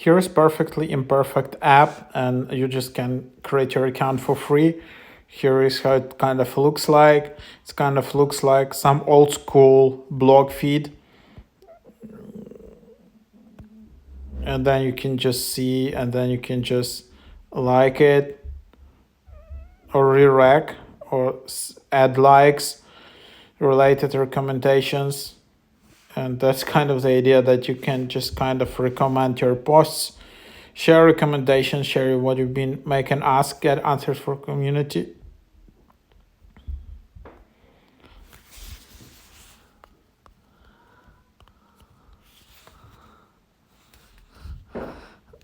here's Perfectly Imperfect app, and you just can create your account for free. Here is how it kind of looks like. It kind of looks like some old school blog feed. And then you can just see, and then you can just like it or re-rec or add likes, related recommendations. And that's kind of the idea, that you can just kind of recommend your posts, share recommendations, share what you've been making, ask, get answers for community.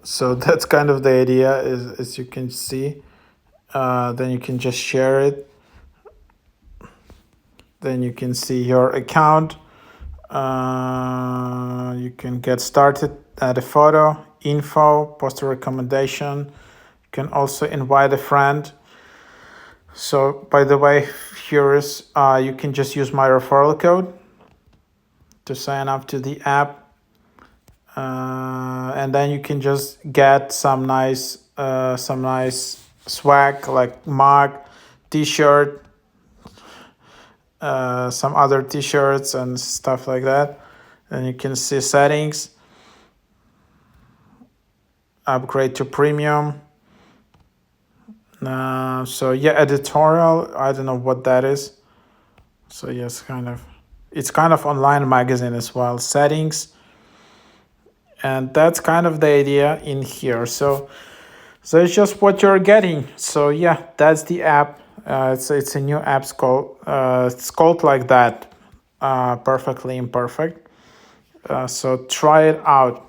So that's kind of the idea, is as you can see. Then you can just share it. Then you can see your account. You can get started, add a photo, info, post a recommendation. You can also invite a friend. So by the way, here is you can just use my referral code to sign up to the app. And then you can just get some nice swag like mug, t-shirt, some other t-shirts and stuff like that. And you can see settings, upgrade to premium. So yeah, editorial, I don't know what that is. So yes, it's kind of online magazine as well. Settings. And that's kind of the idea in here. So it's just what you're getting. So yeah, that's the app. It's a new app. It's called like that, Perfectly Imperfect. So try it out.